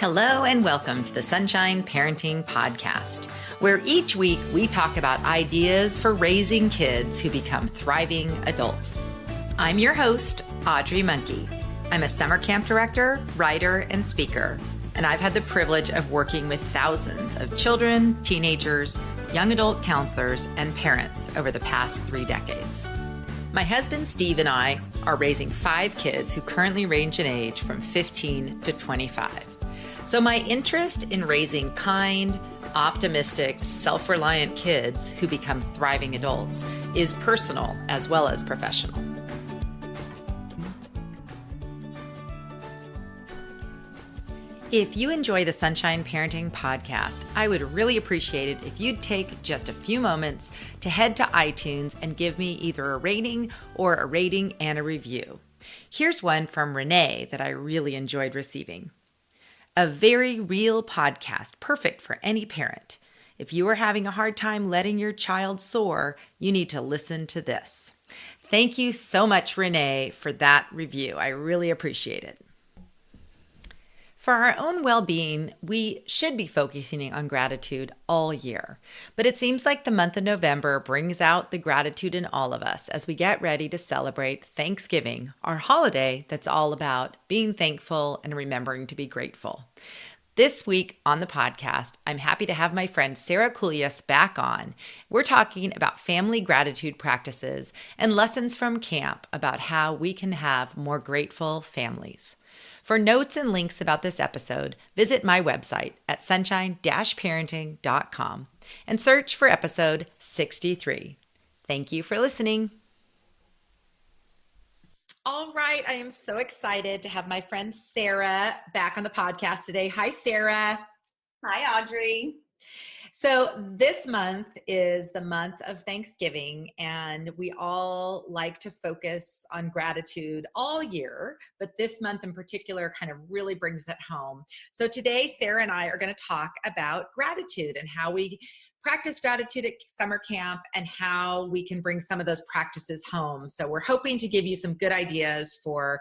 Hello and welcome to the Sunshine Parenting Podcast, where each week we talk about ideas for raising kids who become thriving adults. I'm your host, Audrey Monkey. I'm a summer camp director, writer, and speaker, and I've had the privilege of working with thousands of children, teenagers, young adult counselors, and parents over the past 3 decades. My husband, Steve, and I are raising 5 kids who currently range in age from 15 to 25. So my interest in raising kind, optimistic, self-reliant kids who become thriving adults is personal as well as professional. If you enjoy the Sunshine Parenting Podcast, I would really appreciate it if you'd take just a few moments to head to iTunes and give me either a rating or a rating and a review. Here's one from Renee that I really enjoyed receiving. A very real podcast, perfect for any parent. If you are having a hard time letting your child soar, you need to listen to this. Thank you so much, Renee, for that review. I really appreciate it. For our own well-being, we should be focusing on gratitude all year. But it seems like the month of November brings out the gratitude in all of us as we get ready to celebrate Thanksgiving, our holiday that's all about being thankful and remembering to be grateful. This week on the podcast, I'm happy to have my friend Sara Kuljis back on. We're talking about family gratitude practices and lessons from camp about how we can have more grateful families. For notes and links about this episode, visit my website at sunshine-parenting.com and search for episode 63. Thank you for listening. All right, I am so excited to have my friend Sara back on the podcast today. Hi, Sara. Hi, Audrey. So this month is the month of Thanksgiving, and we all like to focus on gratitude all year, but this month in particular kind of really brings it home. So today, Sara and I are going to talk about gratitude and how we practice gratitude at summer camp and how we can bring some of those practices home. So we're hoping to give you some good ideas for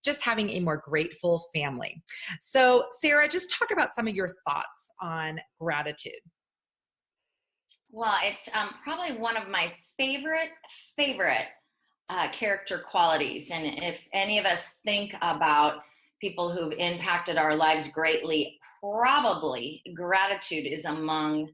just having a more grateful family. So Sara, just talk about some of your thoughts on gratitude. Well, it's probably one of my favorite character qualities. And if any of us think about people who've impacted our lives greatly, probably gratitude is among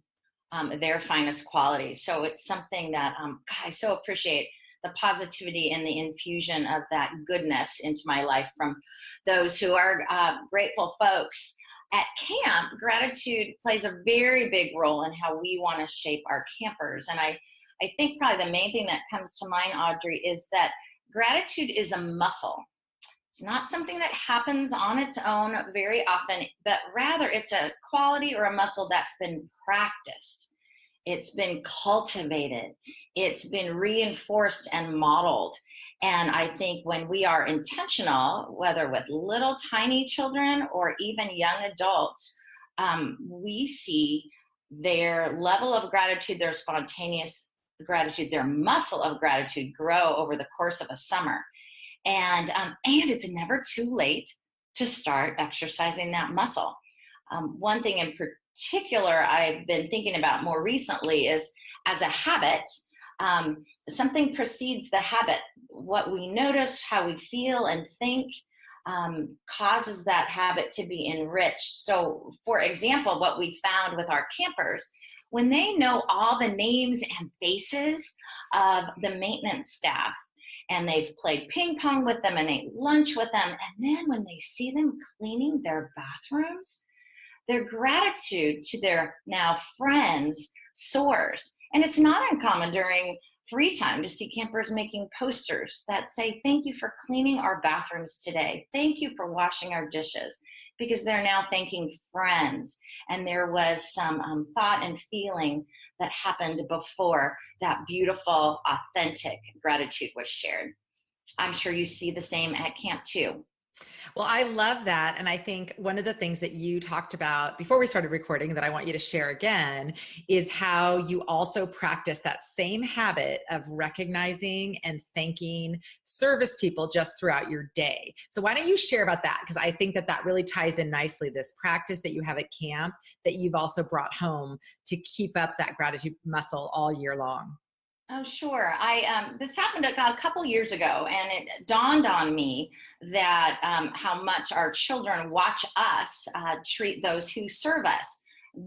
their finest qualities. So it's something that I so appreciate the positivity and the infusion of that goodness into my life from those who are grateful folks. At camp, gratitude plays a very big role in how we want to shape our campers. And I think probably the main thing that comes to mind, Audrey, is that gratitude is a muscle. It's not something that happens on its own very often, but rather it's a quality or a muscle that's been practiced. It's been cultivated. It's been reinforced and modeled. And I think when we are intentional, whether with little tiny children or even young adults, we see their level of gratitude, their spontaneous gratitude, their muscle of gratitude grow over the course of a summer. And it's never too late to start exercising that muscle. One thing in particular I've been thinking about more recently is, as a habit, something precedes the habit. What we notice, how we feel and think, causes that habit to be enriched. So, for example, what we found with our campers, when they know all the names and faces of the maintenance staff, and they've played ping pong with them and ate lunch with them, and then when they see them cleaning their bathrooms, their gratitude to their now friends soars. And it's not uncommon during free time to see campers making posters that say, "Thank you for cleaning our bathrooms today. Thank you for washing our dishes," because they're now thanking friends. And there was some thought and feeling that happened before that beautiful, authentic gratitude was shared. I'm sure you see the same at camp too. Well, I love that. And I think one of the things that you talked about before we started recording that I want you to share again is how you also practice that same habit of recognizing and thanking service people just throughout your day. So why don't you share about that? Because I think that that really ties in nicely, this practice that you have at camp that you've also brought home to keep up that gratitude muscle all year long. Oh, sure. I this happened a couple years ago, and it dawned on me that how much our children watch us treat those who serve us.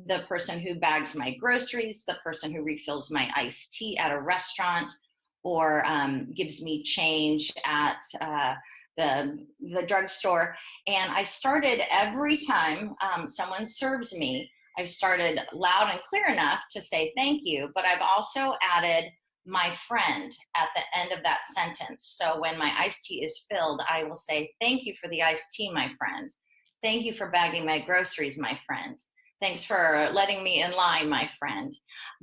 The person who bags my groceries, the person who refills my iced tea at a restaurant, or gives me change at the drugstore. And I started every time someone serves me, I've started loud and clear enough to say thank you, but I've also added my friend at the end of that sentence. So when my iced tea is filled, I will say, thank you for the iced tea, my friend. Thank you for bagging my groceries, my friend. Thanks for letting me in line, my friend.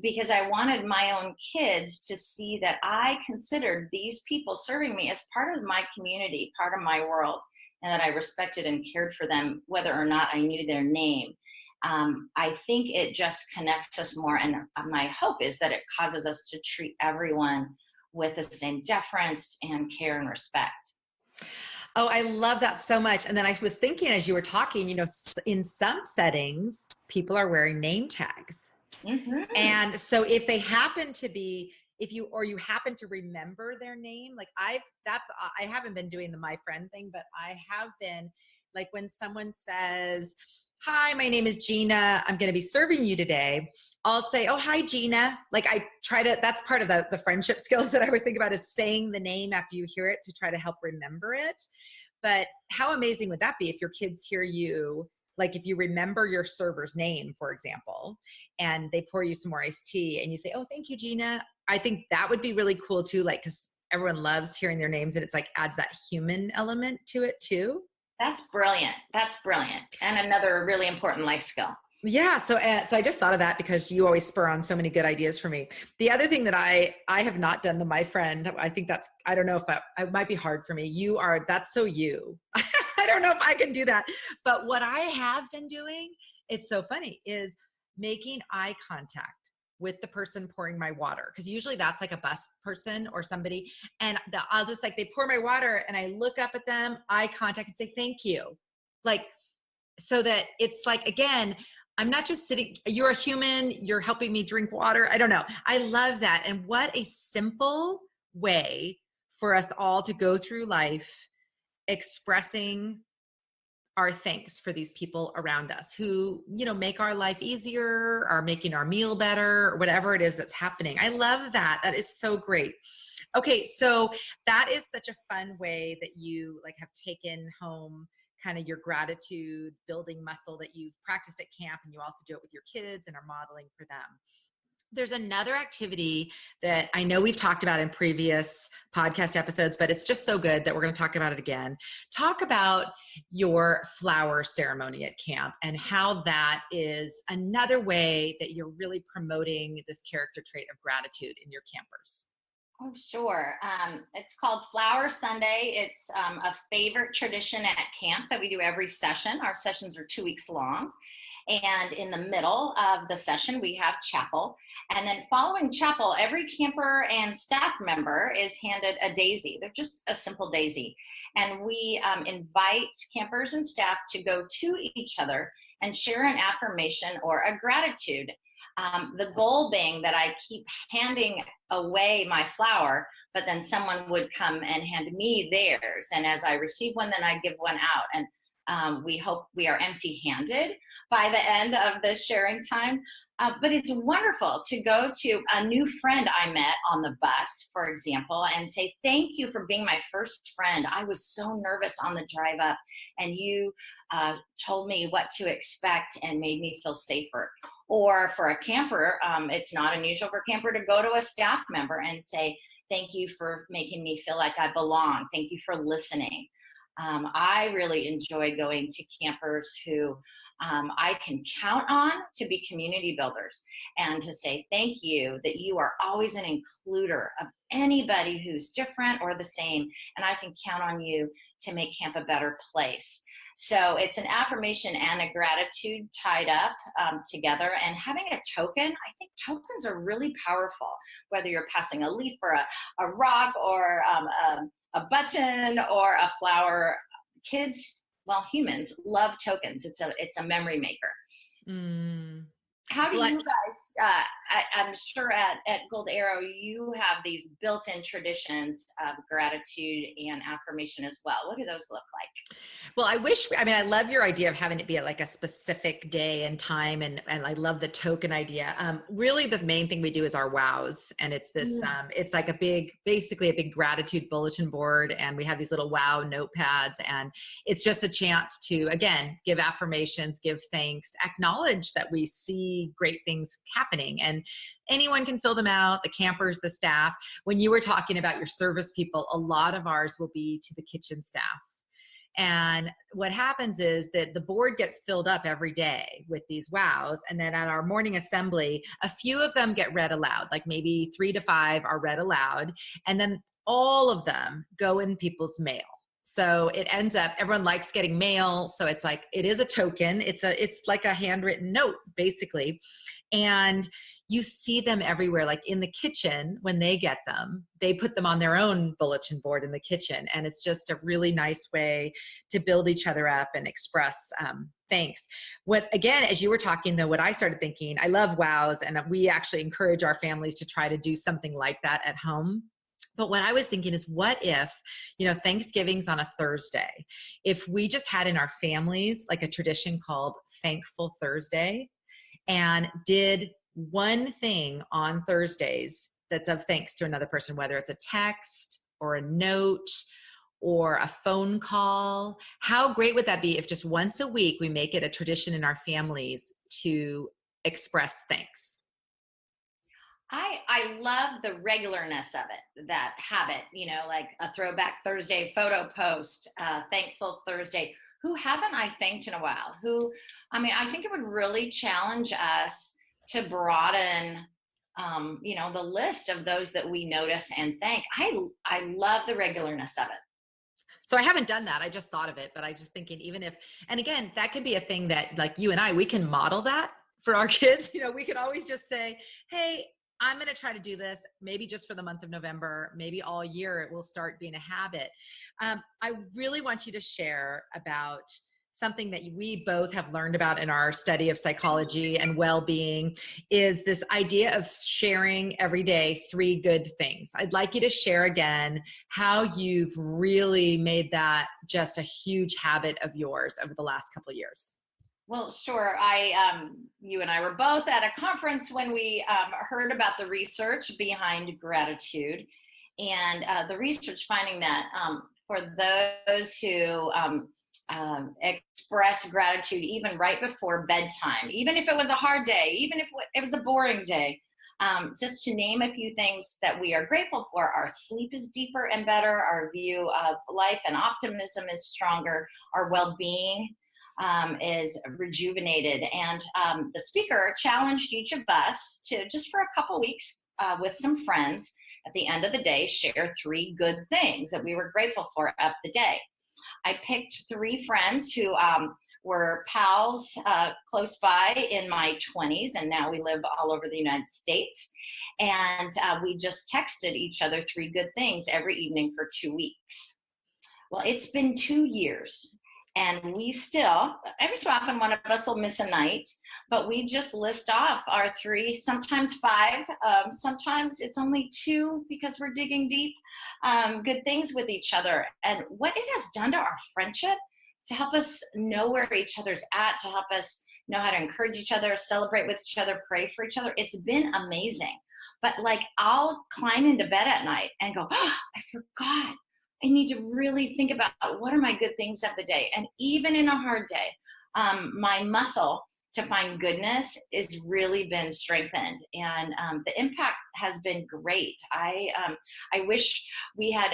Because I wanted my own kids to see that I considered these people serving me as part of my community, part of my world, and that I respected and cared for them, whether or not I knew their name. I think it just connects us more. And my hope is that it causes us to treat everyone with the same deference and care and respect. Oh, I love that so much. And then I was thinking as you were talking, in some settings, people are wearing name tags. Mm-hmm. And so if they happen to be, if you, or you happen to remember their name, like I haven't been doing the my friend thing, but I have been like when someone says, hi, my name is Gina. I'm going to be serving you today. I'll say, oh, hi, Gina. Like I try to, that's part of the friendship skills that I always think about is saying the name after you hear it to try to help remember it. But how amazing would that be if your kids hear you, like if you remember your server's name, for example, and they pour you some more iced tea and you say, oh, thank you, Gina. I think that would be really cool too. Like, cause everyone loves hearing their names and it's like adds that human element to it too. That's brilliant. That's brilliant. And another really important life skill. Yeah, so I just thought of that because you always spur on so many good ideas for me. The other thing that I have not done the my friend, I think that's I don't know if that it might be hard for me. That's so you. I don't know if I can do that. But what I have been doing, it's so funny, is making eye contact with the person pouring my water because usually that's like a bus person or somebody and I'll just like they pour my water and I look up at them, eye contact and say thank you. Like so that it's like again I'm not just sitting, you're a human, you're helping me drink water. I don't know. I love that. And what a simple way for us all to go through life expressing our thanks for these people around us who, make our life easier, are making our meal better, or whatever it is that's happening. I love that. That is so great. Okay, so that is such a fun way that you like have taken home kind of your gratitude building muscle that you've practiced at camp and you also do it with your kids and are modeling for them. There's another activity that I know we've talked about in previous podcast episodes, but it's just so good that we're going to talk about it again. Talk about your flower ceremony at camp and how that is another way that you're really promoting this character trait of gratitude in your campers. Oh, sure. It's called Flower Sunday. It's a favorite tradition at camp that we do every session. Our sessions are 2 weeks long. And in the middle of the session, we have chapel. And then following chapel, every camper and staff member is handed a daisy. They're just a simple daisy. And we invite campers and staff to go to each other and share an affirmation or a gratitude. The goal being that I keep handing away my flower, but then someone would come and hand me theirs. And as I receive one, then I give one out. And we hope we are empty-handed by the end of the sharing time. But it's wonderful to go to a new friend I met on the bus, for example, and say, thank you for being my first friend. I was so nervous on the drive up, and you told me what to expect and made me feel safer. Or for a camper, it's not unusual for a camper to go to a staff member and say, thank you for making me feel like I belong. Thank you for listening. I really enjoy going to campers who I can count on to be community builders and to say thank you that you are always an includer of anybody who's different or the same. And I can count on you to make camp a better place. So it's an affirmation and a gratitude tied up together. And having a token, I think tokens are really powerful, whether you're passing a leaf or a rock or a button or a flower. Kids, well, humans love tokens. It's a memory maker. Mm. How do Well, you guys, I'm sure at Gold Arrow, you have these built-in traditions of gratitude and affirmation as well. What do those look like? Well, I love your idea of having it be at like a specific day and time. And I love the token idea. Really the main thing we do is our wows. And it's this, it's like basically a big gratitude bulletin board. And we have these little wow notepads, and it's just a chance to, again, give affirmations, give thanks, acknowledge that we see great things happening, and anyone can fill them out, the campers, the staff. When you were talking about your service people, a lot of ours will be to the kitchen staff. And what happens is that the board gets filled up every day with these wows. And then at our morning assembly, a few of them get read aloud, like maybe 3 to 5 are read aloud. And then all of them go in people's mail. So it ends up, everyone likes getting mail. So it's like, it is a token. It's like a handwritten note, basically. And you see them everywhere, like in the kitchen. When they get them, they put them on their own bulletin board in the kitchen. And it's just a really nice way to build each other up and express thanks. What, again, as you were talking though, what I started thinking, I love wows, and we actually encourage our families to try to do something like that at home. But what I was thinking is, what if, Thanksgiving's on a Thursday, if we just had in our families like a tradition called Thankful Thursday, and did one thing on Thursdays that's of thanks to another person, whether it's a text or a note or a phone call. How great would that be if just once a week we make it a tradition in our families to express thanks? I love the regularness of it, that habit, like a throwback Thursday photo post, thankful Thursday. Who haven't I thanked in a while? I think it would really challenge us to broaden, the list of those that we notice and thank. I love the regularness of it. So I haven't done that. I just thought of it, but I just thinking, even if, and again, that could be a thing that like you and I, we can model that for our kids. We could always just say, hey, I'm going to try to do this, maybe just for the month of November, maybe all year it will start being a habit. I really want you to share about something that we both have learned about in our study of psychology and well-being, is this idea of sharing every day 3 good things. I'd like you to share again how you've really made that just a huge habit of yours over the last couple of years. Well, sure. You and I were both at a conference when we heard about the research behind gratitude, and the research finding that for those who express gratitude even right before bedtime, even if it was a hard day, even if it was a boring day, just to name a few things that we are grateful for, our sleep is deeper and better, our view of life and optimism is stronger, our well-being is rejuvenated. And the speaker challenged each of us to, just for a couple weeks with some friends, at the end of the day, share 3 good things that we were grateful for of the day. I picked 3 friends who were pals close by in my 20s, and now we live all over the United States. And we just texted each other 3 good things every evening for 2 weeks. Well, it's been 2 years. And we still, every so often, one of us will miss a night, but we just list off our 3, sometimes 5, sometimes it's only 2 because we're digging deep, good things with each other. And what it has done to our friendship, to help us know where each other's at, to help us know how to encourage each other, celebrate with each other, pray for each other. It's been amazing. But like, I'll climb into bed at night and go, oh, I forgot. I need to really think about what are my good things of the day. And even in a hard day, my muscle to find goodness has really been strengthened. And the impact has been great. I wish we had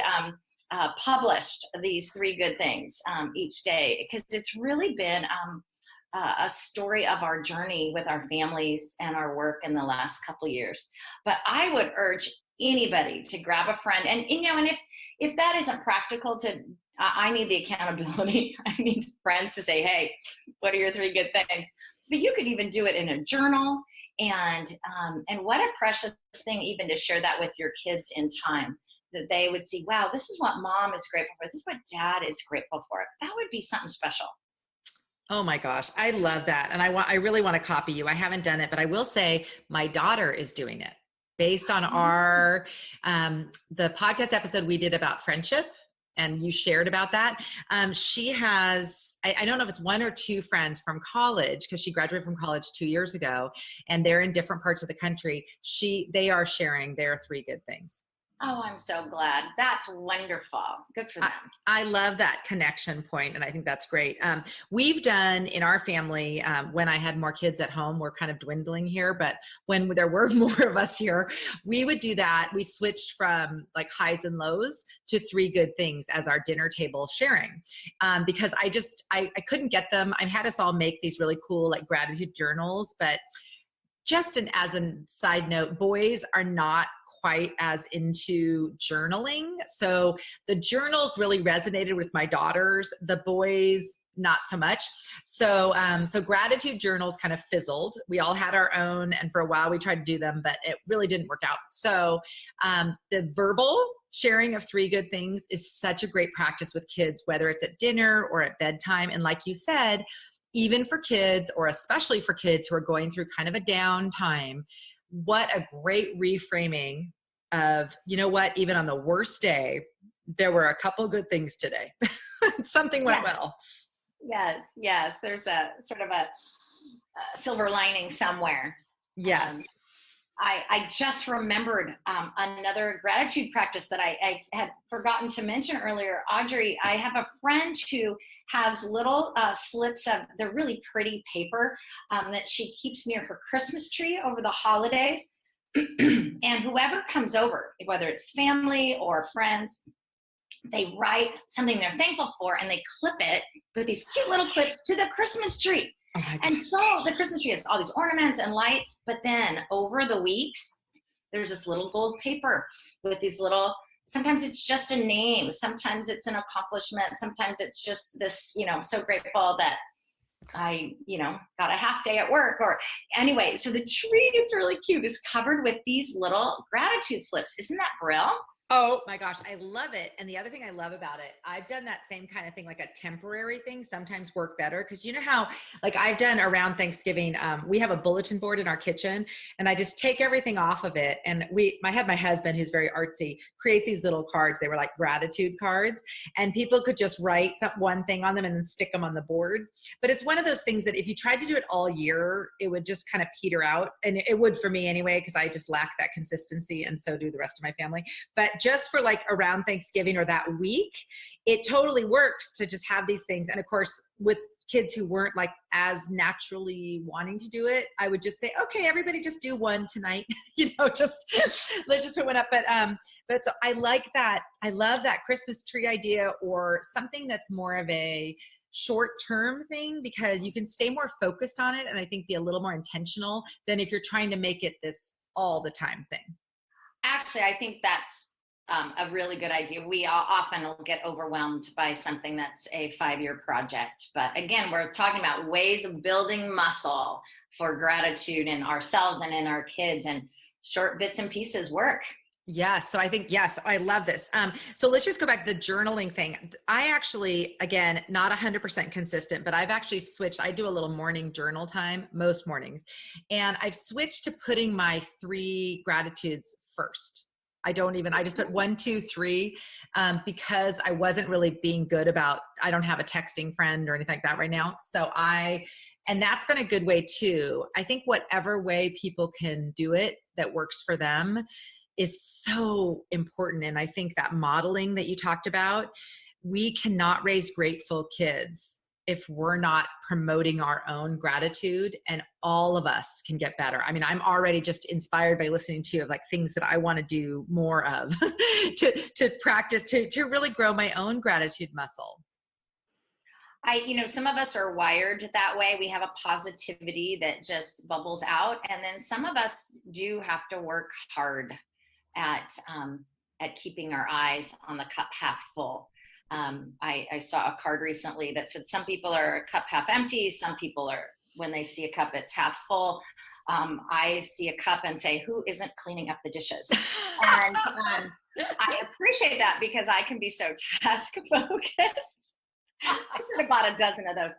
published these 3 good things each day, because it's really been a story of our journey with our families and our work in the last couple years. But I would urge anybody to grab a friend, and and if that isn't practical, to I need the accountability. I need friends to say, hey, what are your 3 good things? But you could even do it in a journal, and what a precious thing even to share that with your kids in time, that they would see, wow, this is what mom is grateful for, this is what dad is grateful for. That would be something special. Oh my gosh, I love that. And I really want to copy you. I haven't done it, but I will say my daughter is doing it based on our, the podcast episode we did about friendship. And you shared about that. She has, I don't know if it's 1 or 2 friends from college, because she graduated from college 2 years ago, and they're in different parts of the country. They are sharing their 3 good things. Oh, I'm so glad. That's wonderful. Good for them. I love that connection point, and I think that's great. We've done in our family, when I had more kids at home, we're kind of dwindling here, but when there were more of us here, we would do that. We switched from like highs and lows to 3 good things as our dinner table sharing, because I couldn't get them. I had us all make these really cool like gratitude journals, but as a side note, boys are not quite as into journaling. So the journals really resonated with my daughters, the boys not so much. So gratitude journals kind of fizzled. We all had our own, and for a while we tried to do them, but it really didn't work out. So the verbal sharing of 3 good things is such a great practice with kids, whether it's at dinner or at bedtime. And like you said, even for kids, or especially for kids who are going through kind of a down time, what a great reframing of, you know what, even on the worst day, there were a couple good things today. Something went well. Yes. There's a sort of a silver lining somewhere. Yes. I just remembered another gratitude practice that I had forgotten to mention earlier. Audrey, I have a friend who has little slips of the really pretty paper that she keeps near her Christmas tree over the holidays. And whoever comes over, whether it's family or friends, they write something they're thankful for, and they clip it with these cute little clips to the Christmas tree. And so the Christmas tree has all these ornaments and lights, but then over the weeks, there's this little gold paper with these little, sometimes it's just a name, sometimes it's an accomplishment, sometimes it's just this, so grateful that I, got a half day at work, or anyway. So the tree is really cute. It's covered with these little gratitude slips. Isn't that brilliant? Oh my gosh, I love it. And the other thing I love about it, I've done that same kind of thing, like a temporary thing sometimes work better. Cause you know how, like I've done around Thanksgiving, we have a bulletin board in our kitchen, and I just take everything off of it. And I had my husband, who's very artsy, create these little cards. They were like gratitude cards, and people could just write one thing on them and then stick them on the board. But it's one of those things that if you tried to do it all year, it would just kind of peter out. And it would for me anyway, because I just lack that consistency, and so do the rest of my family. But just for like around Thanksgiving or that week, it totally works to just have these things. And of course, with kids who weren't like as naturally wanting to do it, I would just say, okay, everybody just do one tonight, let's just put one up. But so I like that. I love that Christmas tree idea, or something that's more of a short-term thing, because you can stay more focused on it, and I think be a little more intentional than if you're trying to make it this all the time thing. Actually, I think that's a really good idea. We often will get overwhelmed by something that's a 5-year project. But again, we're talking about ways of building muscle for gratitude in ourselves and in our kids, and short bits and pieces work. Yes. So I think, yes, I love this. So let's just go back to the journaling thing. I actually, again, not 100% consistent, but I've actually switched. I do a little morning journal time most mornings, and I've switched to putting my 3 gratitudes first. I just put 1, 2, 3, because I wasn't really being good about, I don't have a texting friend or anything like that right now. And that's been a good way too. I think whatever way people can do it that works for them is so important. And I think that modeling that you talked about, we cannot raise grateful kids if we're not promoting our own gratitude, and all of us can get better. I mean, I'm already just inspired by listening to you of like things that I want to do more of to practice, to really grow my own gratitude muscle. Some of us are wired that way. We have a positivity that just bubbles out. And then some of us do have to work hard at keeping our eyes on the cup half full. I saw a card recently that said some people are a cup half empty. Some people are, when they see a cup, it's half full. I see a cup and say, who isn't cleaning up the dishes? And I appreciate that because I can be so task focused. I could have bought a dozen of those.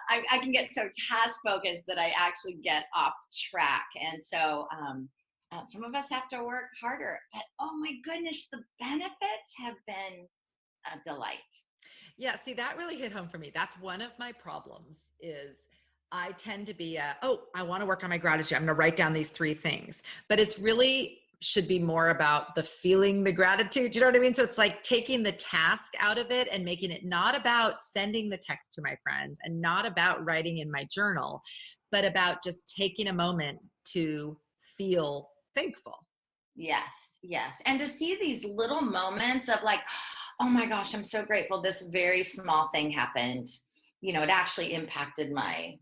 I can get so task focused that I actually get off track. And so some of us have to work harder, but oh my goodness, the benefits have been a delight. Yeah, see, that really hit home for me. That's one of my problems is I tend to be I want to work on my gratitude. I'm going to write down these 3 things, but it's really should be more about the feeling the gratitude. You know what I mean? So it's like taking the task out of it and making it not about sending the text to my friends and not about writing in my journal, but about just taking a moment to feel thankful. Yes, yes. And to see these little moments of like, oh my gosh, I'm so grateful this very small thing happened. It actually impacted my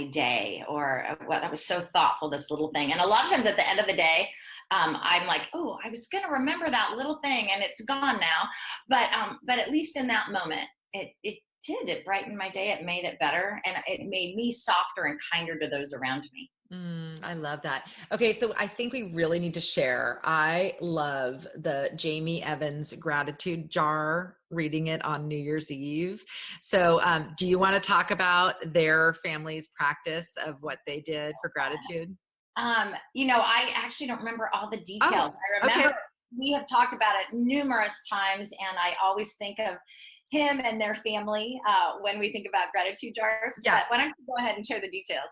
day, or what, I was so thoughtful, this little thing. And a lot of times at the end of the day, I'm like, oh, I was going to remember that little thing and it's gone now. But at least in that moment, it brightened my day. It made it better. And it made me softer and kinder to those around me. I love that. Okay, so I think we really need to share. I love the Jamie Evans gratitude jar, reading it on New Year's Eve. So do you want to talk about their family's practice of what they did for gratitude? I actually don't remember all the details. I remember okay. We have talked about it numerous times, and I always think of him and their family when we think about gratitude jars. Yeah. But why don't you go ahead and share the details?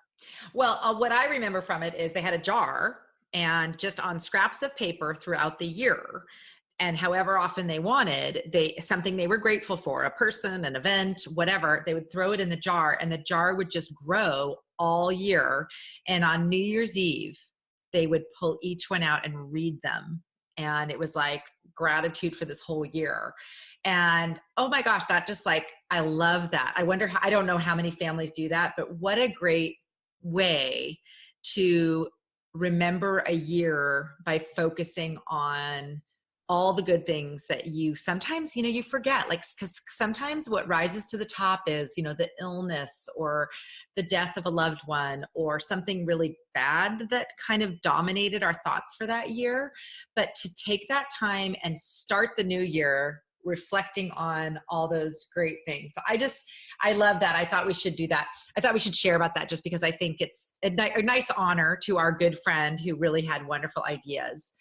Well, what I remember from it is they had a jar, and just on scraps of paper throughout the year, and however often they wanted, something they were grateful for, a person, an event, whatever, they would throw it in the jar, and the jar would just grow all year. And on New Year's Eve, they would pull each one out and read them. And it was like gratitude for this whole year. And oh my gosh, that just like, I love that. I don't know how many families do that, but what a great way to remember a year by focusing on all the good things that you sometimes, you forget, like, because sometimes what rises to the top is, the illness or the death of a loved one or something really bad that kind of dominated our thoughts for that year. But to take that time and start the new year reflecting on all those great things. So I love that. I thought we should do that. I thought we should share about that just because I think it's a nice honor to our good friend who really had wonderful ideas.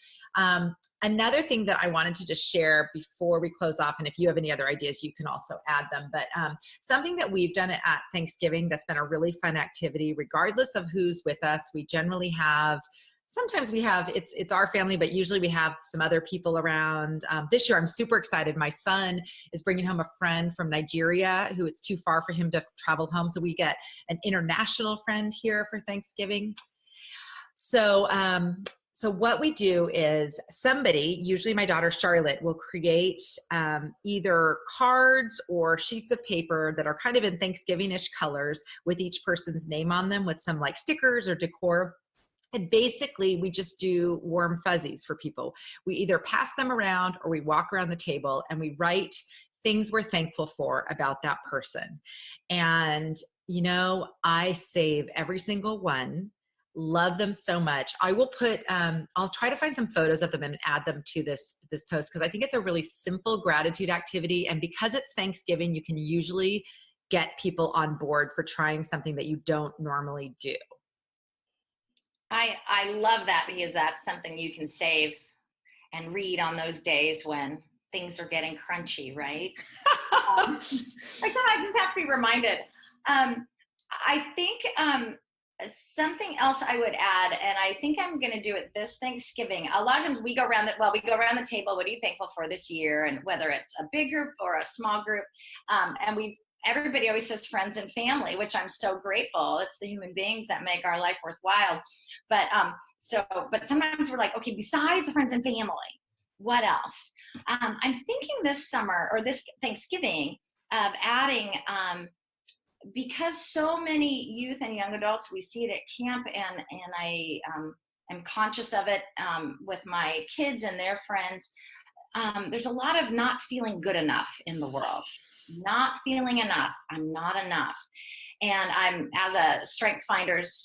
Another thing that I wanted to just share before we close off, and if you have any other ideas, you can also add them, but something that we've done at Thanksgiving that's been a really fun activity, regardless of who's with us. We generally have, sometimes we have, it's our family, but usually we have some other people around. This year, I'm super excited. My son is bringing home a friend from Nigeria who it's too far for him to travel home. So we get an international friend here for Thanksgiving. So what we do is somebody, usually my daughter Charlotte, will create either cards or sheets of paper that are kind of in Thanksgiving-ish colors with each person's name on them with some like stickers or decor. And basically, we just do warm fuzzies for people. We either pass them around or we walk around the table and we write things we're thankful for about that person. And, I save every single one. Love them so much. I will put, I'll try to find some photos of them and add them to this post because I think it's a really simple gratitude activity. And because it's Thanksgiving, you can usually get people on board for trying something that you don't normally do. I love that because that's something you can save and read on those days when things are getting crunchy, right? I just have to be reminded. I think something else I would add, and I think I'm going to do it this Thanksgiving. A lot of times we go around the table. What are you thankful for this year? And whether it's a big group or a small group, and everybody always says friends and family, which I'm so grateful. It's the human beings that make our life worthwhile. But sometimes we're like, okay, besides the friends and family, what else? I'm thinking this summer or this Thanksgiving of adding. Because so many youth and young adults, we see it at camp, and I am conscious of it with my kids and their friends. There's a lot of not feeling good enough in the world. Not feeling enough. I'm not enough. And I'm, as a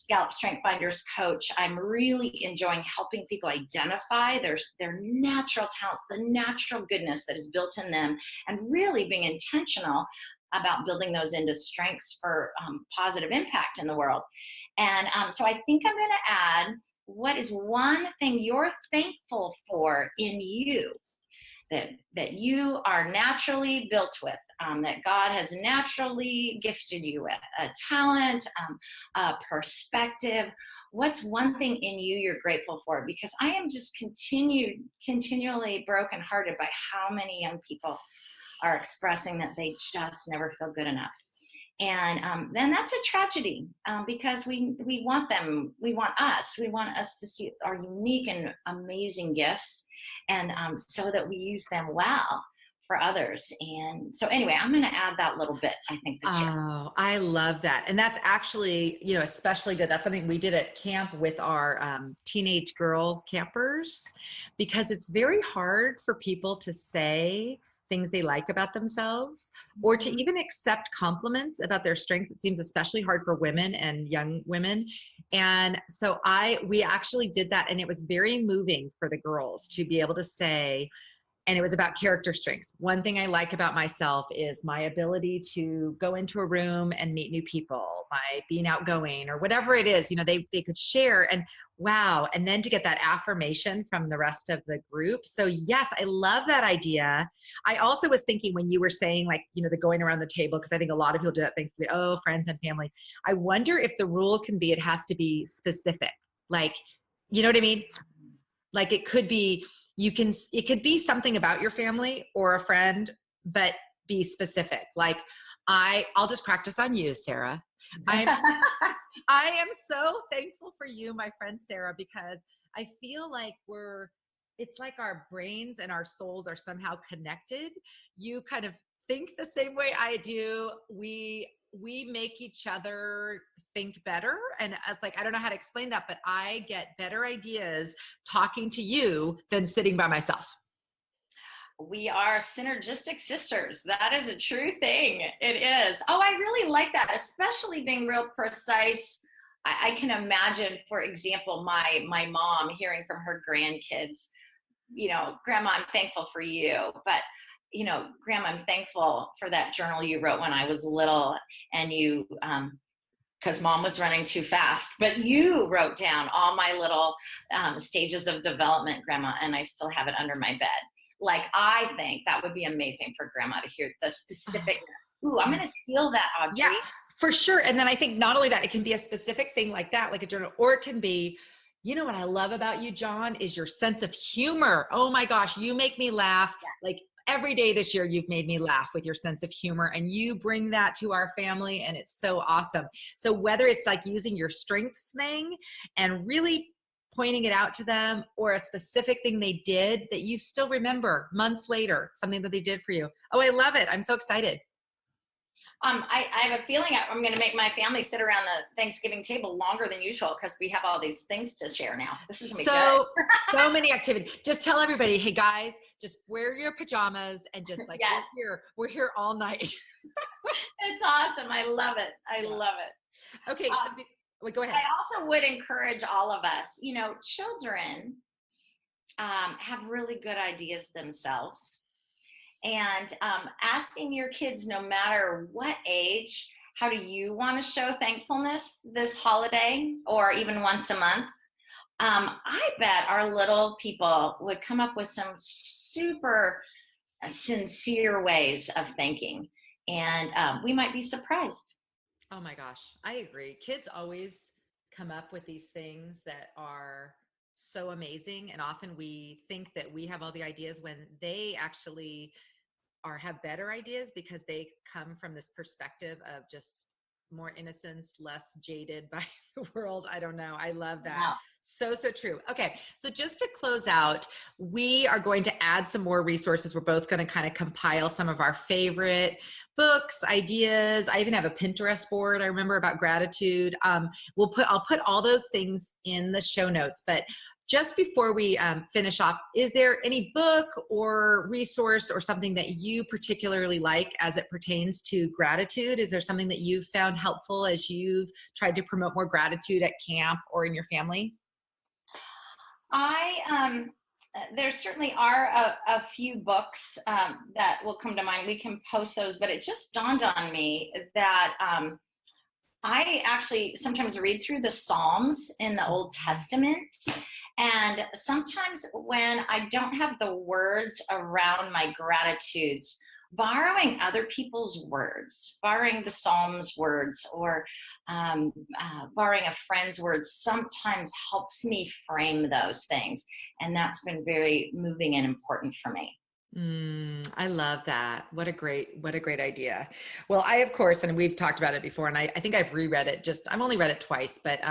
Gallup Strength Finders coach, I'm really enjoying helping people identify their natural talents, the natural goodness that is built in them, and really being intentional about building those into strengths for positive impact in the world. And so I think I'm going to add, what is one thing you're thankful for in you that you are naturally built with, that God has naturally gifted you with, a talent, a perspective? What's one thing in you you're grateful for? Because I am just continually brokenhearted by how many young people are expressing that they just never feel good enough. And then that's a tragedy, because we want us to see our unique and amazing gifts, and so that we use them well for others. And so anyway, I'm going to add that little bit, I think, this year. Oh, I love that. And that's actually, especially good. That's something we did at camp with our teenage girl campers, because it's very hard for people to say things they like about themselves, or to even accept compliments about their strengths. It seems especially hard for women and young women. And so we actually did that, and it was very moving for the girls to be able to say, and it was about character strengths. One thing I like about myself is my ability to go into a room and meet new people, my being outgoing, or whatever it is, they could share. And wow. And then to get that affirmation from the rest of the group. So yes, I love that idea. I also was thinking when you were saying, like, the going around the table, because I think a lot of people do that, things, friends and family. I wonder if the rule can be, it has to be specific. Like, you know what I mean? Like it could be, it could be something about your family or a friend, but be specific. Like I'll just practice on you, Sarah. I am so thankful for you, my friend Sarah, because I feel like it's like our brains and our souls are somehow connected. You kind of think the same way I do. We make each other think better. And it's like, I don't know how to explain that, but I get better ideas talking to you than sitting by myself. We are synergistic sisters. That is a true thing. It is. Oh, I really like that, especially being real precise. I can imagine, for example, my mom hearing from her grandkids, Grandma, I'm thankful for you. But Grandma, I'm thankful for that journal you wrote when I was little, and you, because Mom was running too fast, but you wrote down all my little stages of development, Grandma, and I still have it under my bed. Like, I think that would be amazing for Grandma to hear the specificness. Ooh, I'm going to steal that, Audrey. Yeah, for sure. And then I think not only that, it can be a specific thing like that, like a journal, or it can be, what I love about you, John, is your sense of humor. Oh my gosh, you make me laugh. Yeah. Like every day this year, you've made me laugh with your sense of humor, and you bring that to our family, and it's so awesome. So whether it's like using your strengths thing and really pointing it out to them, or a specific thing they did that you still remember months later, something that they did for you. Oh, I love it. I'm so excited. I have a feeling I'm going to make my family sit around the Thanksgiving table longer than usual, because we have all these things to share now. This is going to be good. So many activities. Just tell everybody, hey guys, just wear your pajamas and just like, yes. we're here all night. It's awesome. I love it. I love it. Okay. Go ahead. I also would encourage all of us, children have really good ideas themselves. And asking your kids, no matter what age, how do you want to show thankfulness this holiday, or even once a month? I bet our little people would come up with some super sincere ways of thanking, and we might be surprised. Oh my gosh, I agree. Kids always come up with these things that are so amazing. And often we think that we have all the ideas when they actually have better ideas, because they come from this perspective of just more innocence, less jaded by the world. I don't know. I love that. Wow. So true. Okay. So just to close out, we are going to add some more resources. We're both going to kind of compile some of our favorite books, ideas. I even have a Pinterest board, I remember, about gratitude. I'll put all those things in the show notes, but just before we finish off, is there any book or resource or something that you particularly like as it pertains to gratitude? Is there something that you've found helpful as you've tried to promote more gratitude at camp or in your family? There certainly are a few books that will come to mind. We can post those, but it just dawned on me that I actually sometimes read through the Psalms in the Old Testament. And sometimes when I don't have the words around my gratitudes, borrowing other people's words, borrowing the Psalms words, or borrowing a friend's words sometimes helps me frame those things. And that's been very moving and important for me. I love that. What a great idea. Well, I, of course, and we've talked about it before, and I think I've reread it. I've only read it twice, but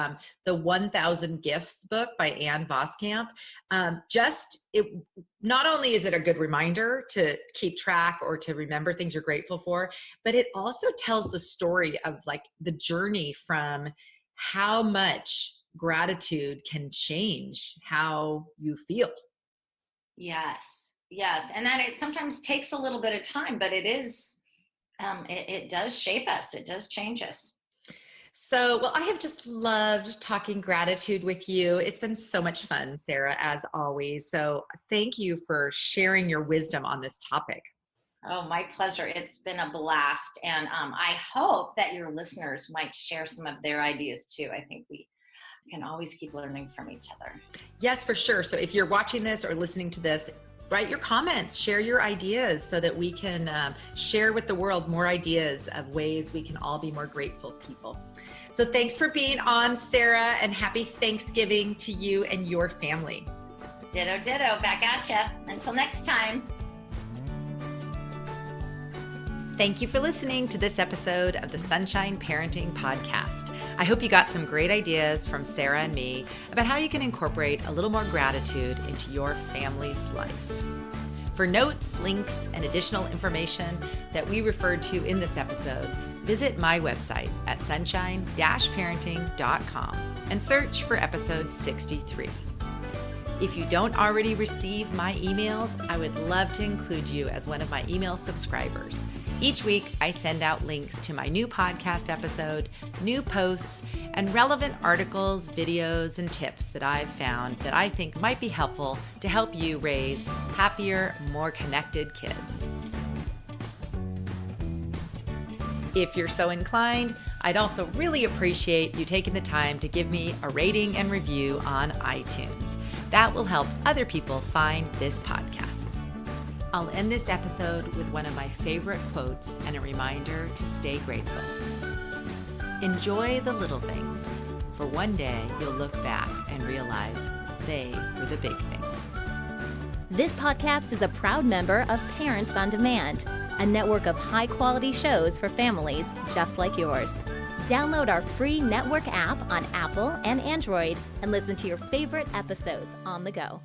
the 1,000 Gifts book by Ann Voskamp, not only is it a good reminder to keep track or to remember things you're grateful for, but it also tells the story of like the journey from how much gratitude can change how you feel. Yes. And that it sometimes takes a little bit of time, but it does shape us. It does change us. So, well, I have just loved talking gratitude with you. It's been so much fun, Sara, as always. So thank you for sharing your wisdom on this topic. Oh, my pleasure. It's been a blast. And I hope that your listeners might share some of their ideas too. I think we can always keep learning from each other. Yes, for sure. So if you're watching this or listening to this, write your comments, share your ideas so that we can share with the world more ideas of ways we can all be more grateful people. So thanks for being on, Sara, and happy Thanksgiving to you and your family. Ditto, back at ya. Until next time. Thank you for listening to this episode of the Sunshine Parenting Podcast. I hope you got some great ideas from Sara and me about how you can incorporate a little more gratitude into your family's life. For notes, links, and additional information that we referred to in this episode, visit my website at sunshine-parenting.com and search for episode 63. If you don't already receive my emails, I would love to include you as one of my email subscribers. Each week, I send out links to my new podcast episode, new posts, and relevant articles, videos, and tips that I've found that I think might be helpful to help you raise happier, more connected kids. If you're so inclined, I'd also really appreciate you taking the time to give me a rating and review on iTunes. That will help other people find this podcast. I'll end this episode with one of my favorite quotes and a reminder to stay grateful. Enjoy the little things, for one day you'll look back and realize they were the big things. This podcast is a proud member of Parents on Demand, a network of high-quality shows for families just like yours. Download our free network app on Apple and Android and listen to your favorite episodes on the go.